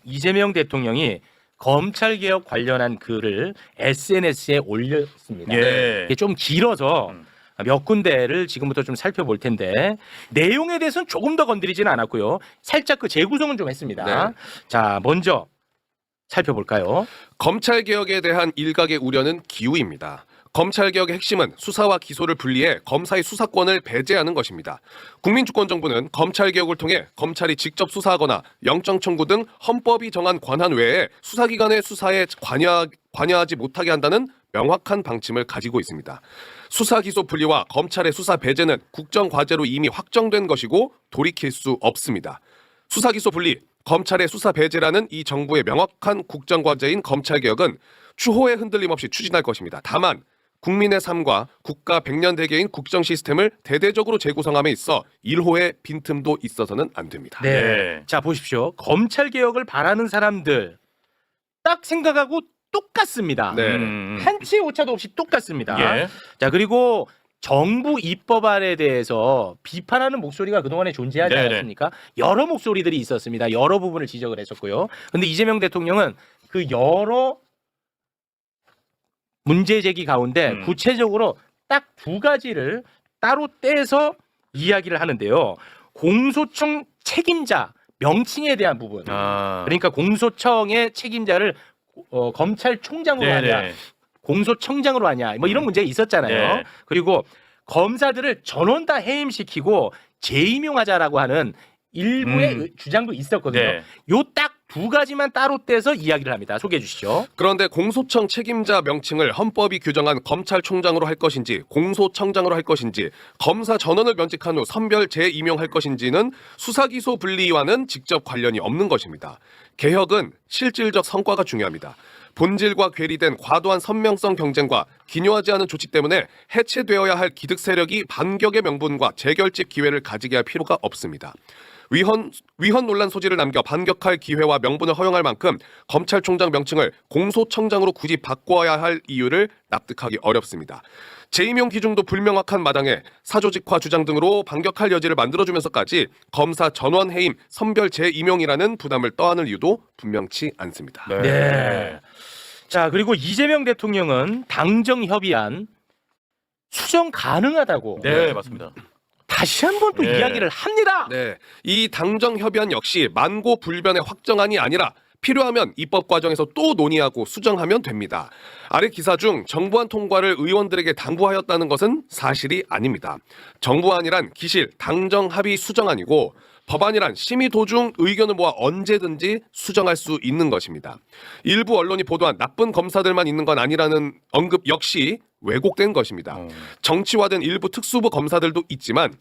이재명 대통령이 검찰개혁 관련한 글을 SNS에 올렸습니다. 예. 이게 좀 길어서 몇 군데를 지금부터 좀 살펴볼 텐데 내용에 대해서는 조금 더 건드리지는 않았고요. 살짝 그 재구성은 좀 했습니다. 네. 자, 먼저 살펴볼까요? 검찰개혁에 대한 일각의 우려는 기우입니다. 검찰개혁의 핵심은 수사와 기소를 분리해 검사의 수사권을 배제하는 것입니다. 국민주권정부는 검찰개혁을 통해 검찰이 직접 수사하거나 영장 청구 등 헌법이 정한 권한 외에 수사기관의 수사에 관여하지 못하게 한다는 명확한 방침을 가지고 있습니다. 수사기소 분리와 검찰의 수사 배제는 국정과제로 이미 확정된 것이고 돌이킬 수 없습니다. 수사기소 분리, 검찰의 수사 배제라는 이 정부의 명확한 국정과제인 검찰개혁은 추호에 흔들림 없이 추진할 것입니다. 다만 국민의 삶과 국가 100년 대계인 국정 시스템을 대대적으로 재구성함에 있어 일호의 빈틈도 있어서는 안 됩니다. 네. 자, 보십시오. 검찰개혁을 바라는 사람들 딱 생각하고 똑같습니다. 네. 한치의 오차도 없이 똑같습니다. 예. 자, 그리고 정부 입법안에 대해서 비판하는 목소리가 그동안에 존재하지 네네. 않았습니까? 여러 목소리들이 있었습니다. 여러 부분을 지적을 했었고요. 그런데 이재명 대통령은 그 여러 문제 제기 가운데 구체적으로 딱 두 가지를 따로 떼서 이야기를 하는데요. 공소청 책임자 명칭에 대한 부분. 그러니까 공소청의 책임자를 검찰총장으로 하냐, 공소청장으로 하냐, 뭐 이런 문제가 있었잖아요. 네. 그리고 검사들을 전원 다 해임시키고 재임용하자라고 하는 일부의 주장도 있었거든요. 네. 요 딱 두 가지만 따로 떼서 이야기를 합니다. 소개해 주시죠. 그런데 공소청 책임자 명칭을 헌법이 규정한 검찰총장으로 할 것인지 공소청장으로 할 것인지 검사 전원을 면직한 후 선별 재임용할 것인지는 수사기소 분리와는 직접 관련이 없는 것입니다. 개혁은 실질적 성과가 중요합니다. 본질과 괴리된 과도한 선명성 경쟁과 기묘하지 않은 조치 때문에 해체되어야 할 기득 세력이 반격의 명분과 재결집 기회를 가지게 할 필요가 없습니다. 위헌 논란 소지를 남겨 반격할 기회와 명분을 허용할 만큼 검찰총장 명칭을 공소청장으로 굳이 바꿔야 할 이유를 납득하기 어렵습니다. 재임용 기준도 불명확한 마당에 사조직화 주장 등으로 반격할 여지를 만들어주면서까지 검사 전원 해임, 선별 재임용이라는 부담을 떠안을 이유도 분명치 않습니다. 네. 자, 그리고 이재명 대통령은 당정 협의안 수정 가능하다고 네, 맞습니다. 다시 한번 또 네. 이야기를 합니다. 네, 이 당정 협의안 역시 만고 불변의 확정안이 아니라 필요하면 입법 과정에서 또 논의하고 수정하면 됩니다. 아래 기사 중 정부안 통과를 의원들에게 당부하였다는 것은 사실이 아닙니다. 정부안이란 기실, 당정 합의 수정안이고 법안이란 심의 도중 의견을 모아 언제든지 수정할 수 있는 것입니다. 일부 언론이 보도한 나쁜 검사들만 있는 건 아니라는 언급 역시 왜곡된 것입니다. 정치화된 일부 특수부 검사들도 있지만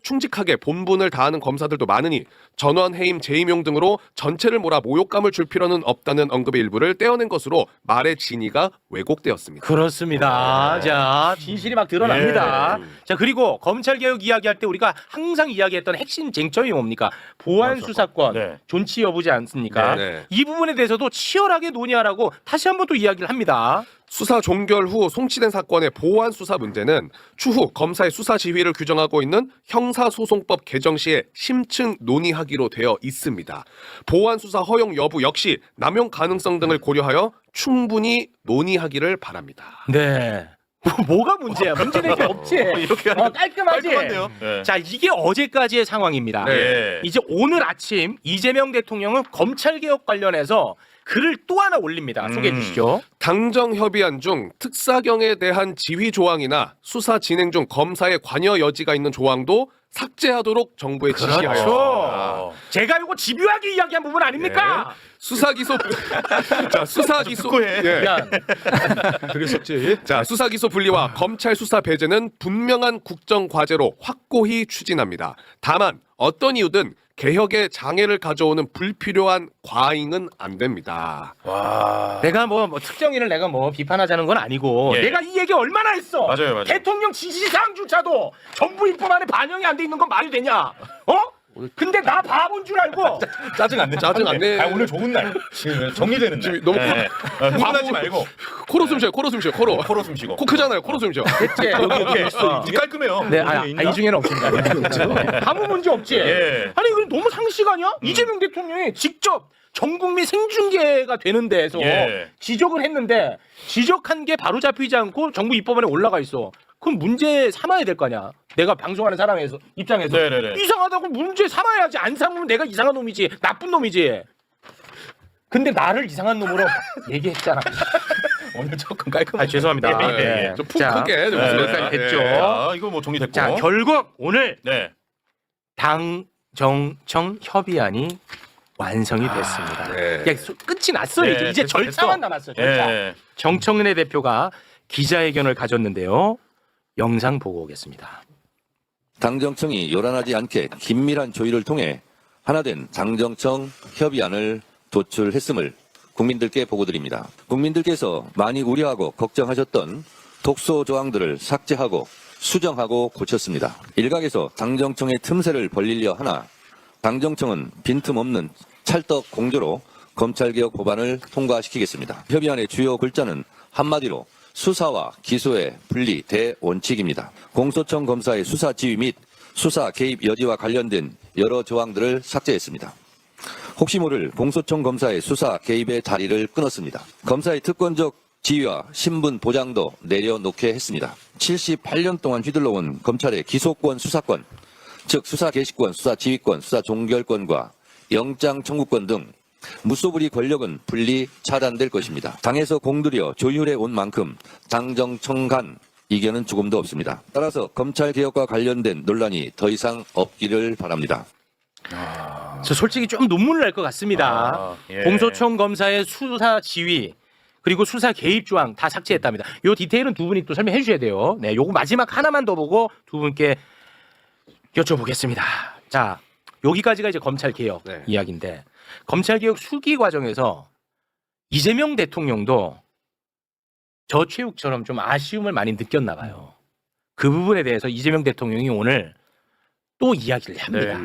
충직하게 본분을 다하는 검사들도 많으니 전원 해임, 재임용 등으로 전체를 몰아 모욕감을 줄 필요는 없다는 언급의 일부를 떼어낸 것으로 말의 진위가 왜곡되었습니다. 그렇습니다. 자, 진실이 막 드러납니다. 자, 그리고 검찰개혁 이야기할 때 우리가 항상 이야기했던 핵심 쟁점이 뭡니까? 보안 수사권, 네. 존치 여부지 않습니까? 네. 이 부분에 대해서도 치열하게 논의하라고 다시 한번 또 이야기를 합니다. 수사 종결 후 송치된 사건의 보완 수사 문제는 추후 검사의 수사 지휘를 규정하고 있는 형사소송법 개정 시에 심층 논의하기로 되어 있습니다. 보완 수사 허용 여부 역시 남용 가능성 등을 고려하여 충분히 논의하기를 바랍니다. 네. 뭐가 문제야? 문제는 이게 없지. 이렇게 하니까 깔끔하지. 깔끔한데요? 네. 자, 이게 어제까지의 상황입니다. 네. 이제 오늘 아침 이재명 대통령은 검찰개혁 관련해서 글을 또 하나 올립니다. 소개해 주시죠. 당정 협의안 중 특사경에 대한 지휘 조항이나 수사 진행 중 검사의 관여 여지가 있는 조항도 삭제하도록 정부에 지시하였습니다. 그렇죠. 제가 이거 집요하게 이야기한 부분 아닙니까? 수사기소 자 수사기소 예. 미안. 그랬었지. 자 수사기소 분리와 검찰 수사 배제는 분명한 국정 과제로 확고히 추진합니다. 다만 어떤 이유든 개혁에 장애를 가져오는 불필요한 과잉은 안 됩니다. 내가 뭐 특정인을 내가 뭐 비판하자는 건 아니고 예. 내가 이 얘기 얼마나 했어. 맞아요. 대통령 지시사항조차도 정부 입법안에 반영이 안 돼 있는 건 말이 되냐? 어? 근데 나 바본 줄 알고 짜증 안 내. 짜증 안 내. 아, 오늘 좋은 날. 지금 정리되는 날. 지금 너무 흥분하지 말고 코로 숨 쉬어. 코로 숨 쉬어. 코로. 코로 숨 쉬고. 코 크잖아요. 코로 숨 쉬어. 대체 여기 있어. 깔끔해요. 네, 이 중에는 없습니다. 아무 문제 없지. 예. 아니 이거 너무 상식 아니야? 이재명 대통령이 직접 전 국민 생중계가 되는 데에서 예. 지적을 했는데 지적한 게 바로 잡히지 않고 정부 입법안에 올라가 있어. 그럼 문제 삼아야 될 거 아니야. 내가 방송하는 사람에서 입장에서 네네네. 이상하다고 문제 삼아야지. 안 삼으면 내가 이상한 놈이지. 나쁜 놈이지. 근데 나를 이상한 놈으로 얘기했잖아. 오늘 조금 깔끔해. 죄송합니다. 예. 좀 푹 자, 크게 좀 여기까지 됐죠. 아, 이거 뭐 정리됐고. 자, 결국 오늘 네. 당정청 협의안이 완성이 됐습니다. 네. 야, 끝이 났어. 네, 이제 됐어, 절차만 됐어. 남았어. 절차. 예. 정청래 대표가 기자회견을 가졌는데요. 영상 보고 오겠습니다. 당정청이 요란하지 않게 긴밀한 조율을 통해 하나된 당정청 협의안을 도출했음을 국민들께 보고드립니다. 국민들께서 많이 우려하고 걱정하셨던 독소 조항들을 삭제하고 수정하고 고쳤습니다. 일각에서 당정청의 틈새를 벌리려 하나 당정청은 빈틈없는 찰떡 공조로 검찰개혁 법안을 통과시키겠습니다. 협의안의 주요 글자는 한마디로 수사와 기소의 분리 대원칙입니다. 공소청 검사의 수사 지휘 및 수사 개입 여지와 관련된 여러 조항들을 삭제했습니다. 혹시 모를 공소청 검사의 수사 개입의 다리를 끊었습니다. 검사의 특권적 지위와 신분 보장도 내려놓게 했습니다. 78년 동안 휘둘러온 검찰의 기소권, 수사권, 즉 수사 개시권, 수사 지휘권, 수사 종결권과 영장 청구권 등 무소불위 권력은 분리 차단될 것입니다. 당에서 공들여 조율해 온 만큼 당정청 간 이견은 조금도 없습니다. 따라서 검찰 개혁과 관련된 논란이 더 이상 없기를 바랍니다. 저 솔직히 좀 눈물 날 것 같습니다. 예. 공소청 검사의 수사 지휘 그리고 수사 개입 조항 다 삭제했답니다. 요 디테일은 두 분이 또 설명해 주셔야 돼요. 네, 요거 마지막 하나만 더 보고 두 분께 여쭤보겠습니다. 자, 여기까지가 이제 검찰 개혁 네. 이야기인데 검찰 개혁 수기 과정에서 이재명 대통령도 저 최욱처럼 좀 아쉬움을 많이 느꼈나 봐요. 그 부분에 대해서 이재명 대통령이 오늘 또 이야기를 합니다.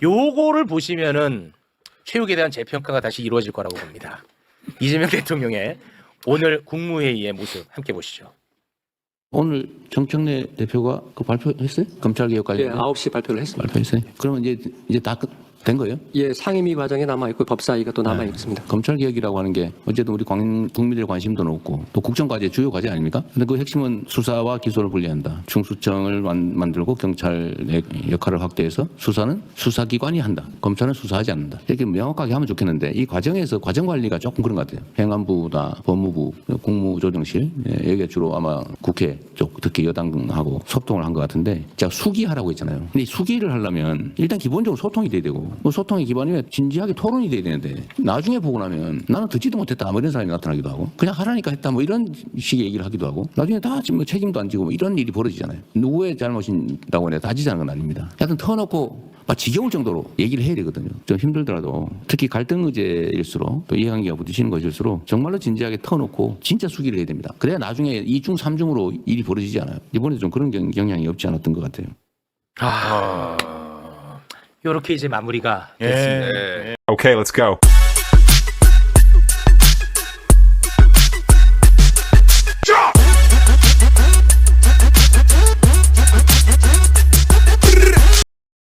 요거를 보시면은 최욱에 대한 재평가가 다시 이루어질 거라고 봅니다. 이재명 대통령의 오늘 국무회의의 모습 함께 보시죠. 오늘 정청래 대표가 그 발표했어요? 검찰개혁 예, 관련 9시 발표를 했습니다. 발표했어요? 그러면 이제 다 된 거예요? 예, 상임위 과정에 남아 있고 법사위가 또 남아 있습니다. 검찰개혁이라고 하는 게 어쨌든 우리 국민들의 관심도 높고 또 국정과제 주요 과제 아닙니까? 근데 그 핵심은 수사와 기소를 분리한다. 중수청을 만들고 경찰의 역할을 확대해서 수사는 수사기관이 한다. 검찰은 수사하지 않는다. 이렇게 명확하게 하면 좋겠는데 이 과정에서 과정관리가 조금 그런 것 같아요. 행안부나 법무부, 국무조정실 여기가 주로 아마 국회 쪽 특히 여당하고 소통을 한 것 같은데 제가 수기하라고 했잖아요. 근데 이 수기를 하려면 일단 기본적으로 소통이 돼야 되고 뭐 소통의 기반이면 진지하게 토론이 돼야 되는데 나중에 보고 나면 나는 듣지도 못했다 뭐 이런 사람이 나타나기도 하고 그냥 하라니까 했다 뭐 이런 식의 얘기를 하기도 하고 나중에 다 지금 뭐 책임도 안 지고 뭐 이런 일이 벌어지잖아요. 누구의 잘못이라고 해서 따지자는 건 아닙니다. 하여튼 터놓고 막 지겨울 정도로 얘기를 해야 되거든요. 좀 힘들더라도 특히 갈등 의제일수록 또 이해관계가 부딪히는 것일수록 정말로 진지하게 터놓고 진짜 수기를 해야 됩니다. 그래야 나중에 2중 3중으로 일이 벌어지지 않아요. 이번에 좀 그런 경향이 없지 않았던 것 같아요. 요렇게 이제 마무리가 됐습니다. 예. 네. Okay, let's go.